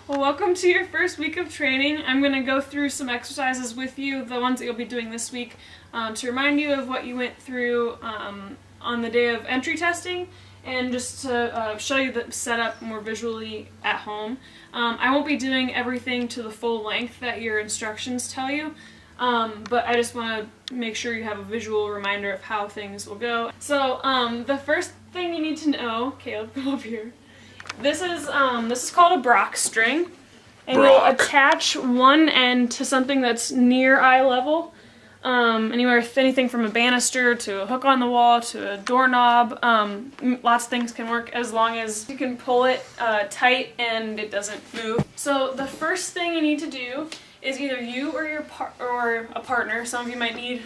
Well, welcome to your first week of training. I'm going to go through some exercises with you, the ones that you'll be doing this week, to remind you of what you went through on the day of entry testing, and just to show you the setup more visually at home. I won't be doing everything to the full length that your instructions tell you, but I just want to make sure you have a visual reminder of how things will go. So the first thing you need to know, Caleb, come up here. This is called a Brock string, and you'll attach one end to something that's near eye level. Anywhere, anything from a banister to a hook on the wall to a doorknob. Lots of things can work as long as you can pull it tight and it doesn't move. So the first thing you need to do is either you or a partner. Some of you might need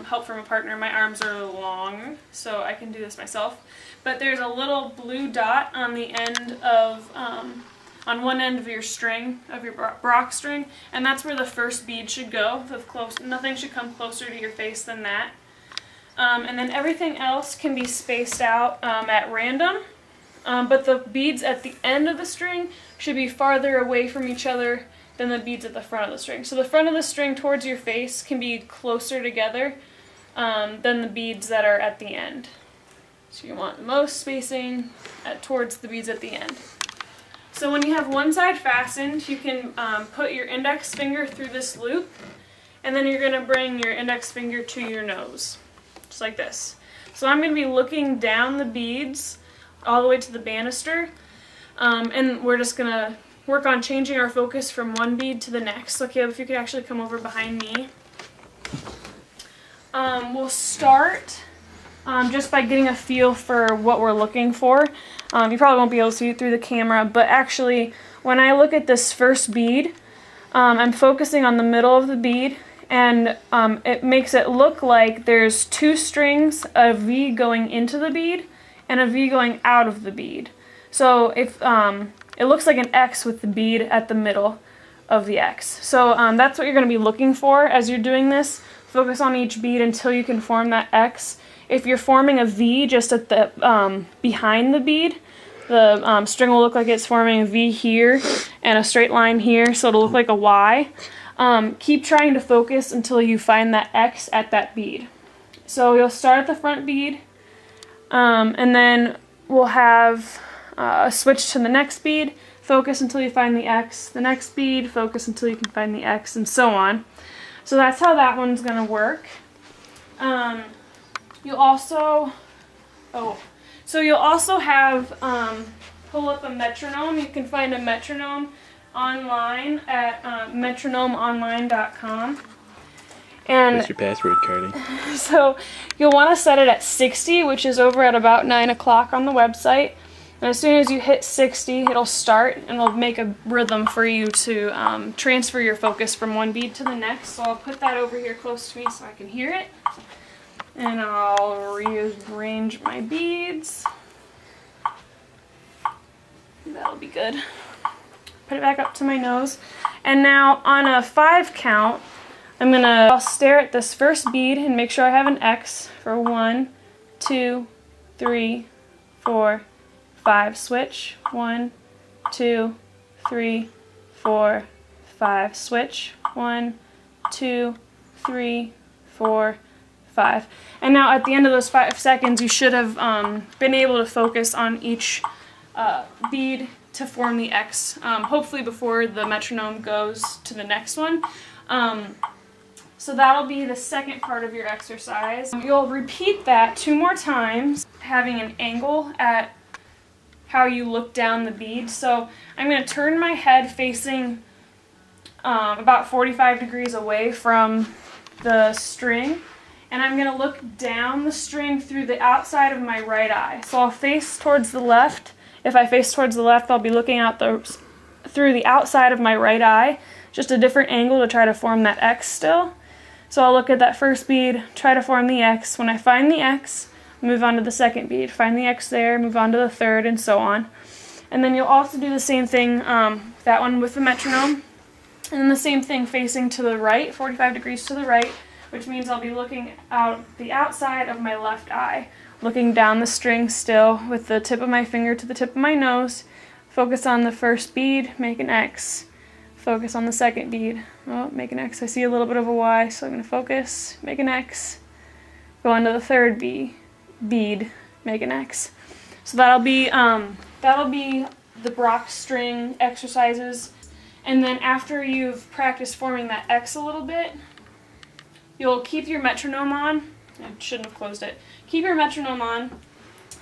help from a partner. My arms are long, so I can do this myself. But there's a little blue dot on the end of, on one end of your string, of your Brock string, and that's where the first bead should go. Nothing should come closer to your face than that. And then everything else can be spaced out at random, but the beads at the end of the string should be farther away from each other than the beads at the front of the string. So the front of the string towards your face can be closer together than the beads that are at the end. So you want the most spacing towards the beads at the end. So when you have one side fastened, you can put your index finger through this loop, and then you're going to bring your index finger to your nose, just like this. So I'm going to be looking down the beads all the way to the banister, and we're just going to work on changing our focus from one bead to the next. So Caleb, if you could actually come over behind me. We'll start just by getting a feel for what we're looking for. You probably won't be able to see it through the camera, but actually when I look at this first bead, I'm focusing on the middle of the bead, and it makes it look like there's two strings, a V going into the bead and a V going out of the bead. So if it looks like an X with the bead at the middle of the X. So that's what you're going to be looking for as you're doing this. Focus on each bead until you can form that X. If you're forming a V just at the behind the bead, the string will look like it's forming a V here and a straight line here, so it'll look like a Y. Keep trying to focus until you find that X at that bead. So you'll start at the front bead, and then we'll have a switch to the next bead, focus until you find the X, the next bead, focus until you can find the X, and so on. So that's how that one's going to work. You'll also have, pull up a metronome. You can find a metronome online at metronomeonline.com. And what's your password, Cardi? So you'll want to set it at 60, which is over at about 9 o'clock on the website. And as soon as you hit 60, it'll start and it'll make a rhythm for you to transfer your focus from one bead to the next. So I'll put that over here close to me so I can hear it. And I'll rearrange my beads. That'll be good. Put it back up to my nose. And now on a 5 count, I'll stare at this first bead and make sure I have an X for 1, 2, 3, 4, 5. Switch. 1, 2, 3, 4, 5. Switch. 1, 2, 3, 4, 5. And now at the end of those 5 seconds, you should have been able to focus on each bead to form the X, hopefully before the metronome goes to the next one. So that'll be the second part of your exercise. You'll repeat that 2 more times, having an angle at how you look down the bead. So I'm going to turn my head facing about 45 degrees away from the string, and I'm going to look down the string through the outside of my right eye. So I'll face towards the left. If I face towards the left, I'll be looking out through the outside of my right eye, just a different angle to try to form that X still. So I'll look at that first bead, try to form the X. When I find the X, move on to the second bead. Find the X there, move on to the third, and so on. And then you'll also do the same thing, that one with the metronome. And then the same thing facing to the right, 45 degrees to the right, which means I'll be looking out the outside of my left eye, looking down the string still with the tip of my finger to the tip of my nose, Focus on the first bead, make an X. Focus on the second bead. Oh, make an X. I see a little bit of a Y, so I'm going to focus, make an X. Go on to the third bead, make an X. So that'll be the Brock string exercises. And then after you've practiced forming that X a little bit, you'll keep your metronome on. I shouldn't have closed it. Keep your metronome on,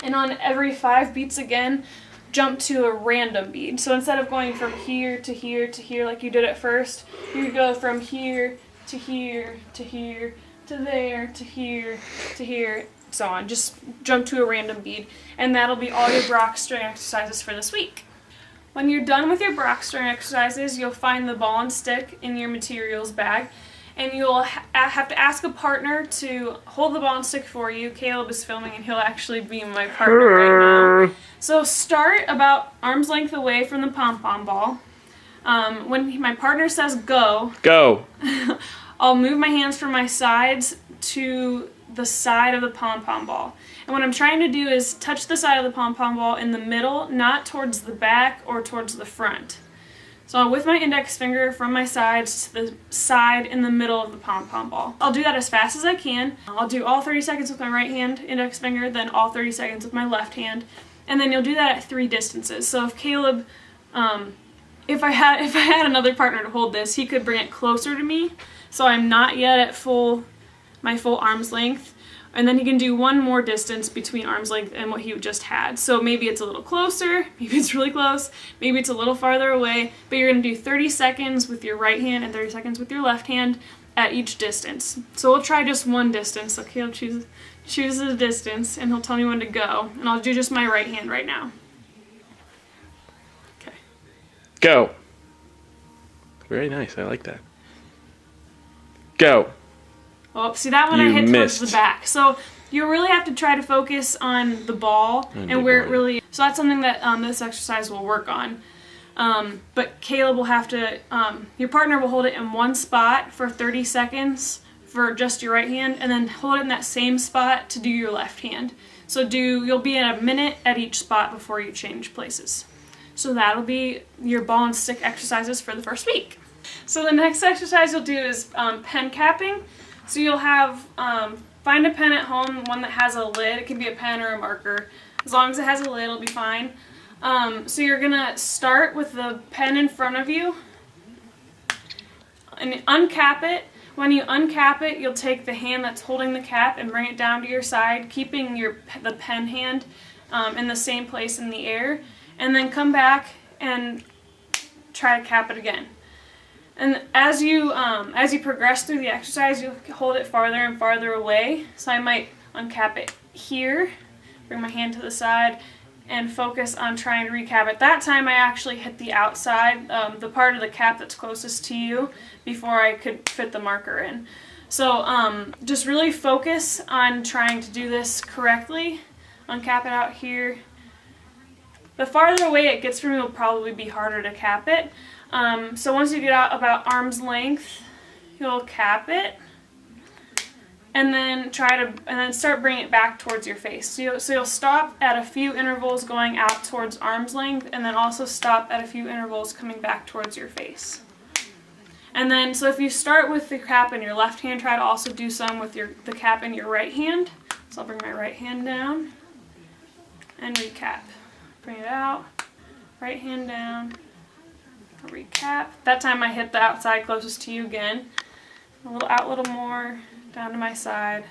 and on every 5 beats again, jump to a random bead. So instead of going from here to here to here like you did at first, you go from here to here to here to there to here to here, so on. Just jump to a random bead, and that'll be all your Brock string exercises for this week. When you're done with your Brock string exercises, you'll find the ball and stick in your materials bag, and you'll have to ask a partner to hold the ball and stick for you. Caleb is filming, and he'll actually be my partner right now. So start about arm's length away from the pom-pom ball. When my partner says go, I'll move my hands from my sides to the side of the pom-pom ball. And what I'm trying to do is touch the side of the pom-pom ball in the middle, not towards the back or towards the front. So with my index finger from my sides to the side in the middle of the pom-pom ball. I'll do that as fast as I can. I'll do all 30 seconds with my right hand index finger, then all 30 seconds with my left hand. And then you'll do that at 3 distances. So if Caleb, if I had another partner to hold this, he could bring it closer to me, so I'm not yet at my full arm's length. And then he can do one more distance between arm's length and what he just had. So maybe it's a little closer, maybe it's really close, maybe it's a little farther away, but you're going to do 30 seconds with your right hand and 30 seconds with your left hand at each distance. So we'll try just one distance. So Caleb chooses a distance, and he'll tell me when to go. And I'll do just my right hand right now. Okay. Go. Very nice. I like that. Go. Oh, see, that one I hit towards the back. So you really have to try to focus on the ball and where it really is. So that's something that this exercise will work on. But Caleb will have to, your partner will hold it in one spot for 30 seconds for just your right hand, and then hold it in that same spot to do your left hand. So you'll be at a minute at each spot before you change places. So that'll be your ball and stick exercises for the first week. So the next exercise you'll do is pen capping. So you'll have, find a pen at home, one that has a lid. It can be a pen or a marker. As long as it has a lid, it'll be fine. So you're going to start with the pen in front of you and uncap it. When you uncap it, you'll take the hand that's holding the cap and bring it down to your side, keeping the pen hand in the same place in the air, and then come back and try to cap it again. And as you progress through the exercise, you'll hold it farther and farther away. So I might uncap it here, bring my hand to the side, and focus on trying to recap it. That time I actually hit the outside, the part of the cap that's closest to you, before I could fit the marker in. So just really focus on trying to do this correctly. Uncap it out here. The farther away it gets from you, it'll probably be harder to cap it. So once you get out about arm's length, you'll cap it, and then start bringing it back towards your face. So you'll stop at a few intervals going out towards arm's length, and then also stop at a few intervals coming back towards your face. And then, so if you start with the cap in your left hand, try to also do some with the cap in your right hand. So I'll bring my right hand down and recap. Bring it out, right hand down, recap. That time I hit the outside closest to you again. A little more, down to my side.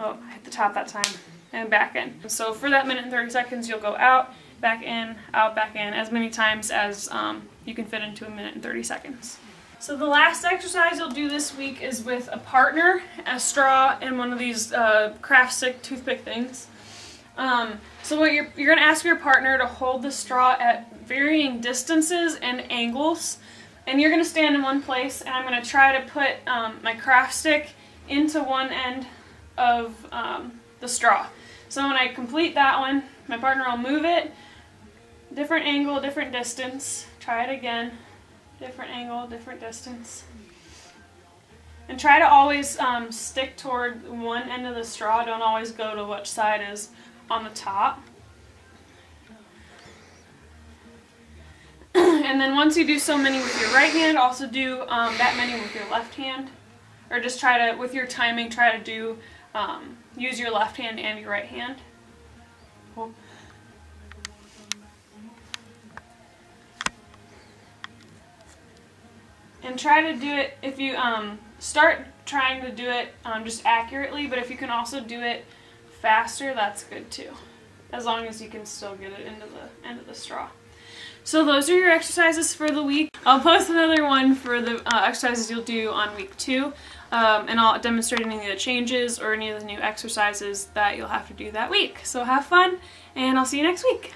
Oh, I hit the top that time, and back in. So for that minute and 30 seconds, you'll go out, back in, as many times as you can fit into a minute and 30 seconds. So the last exercise you'll do this week is with a partner, a straw, and one of these craft stick toothpick things. So what you're going to ask your partner to hold the straw at varying distances and angles, and you're going to stand in one place, and I'm going to try to put my craft stick into one end of the straw. So when I complete that one, my partner will move it, different angle, different distance, try it again, different angle, different distance. And try to always stick toward one end of the straw, don't always go to which side is on the top. And then once you do so many with your right hand, also do that many with your left hand. Or just try to, with your timing, try to do, use your left hand and your right hand. Cool. And try to do it, if you start trying to do it just accurately, but if you can also do it faster, that's good too. As long as you can still get it into the end of the straw. So those are your exercises for the week. I'll post another one for the exercises you'll do on week 2. And I'll demonstrate any of the changes or any of the new exercises that you'll have to do that week. So have fun, and I'll see you next week.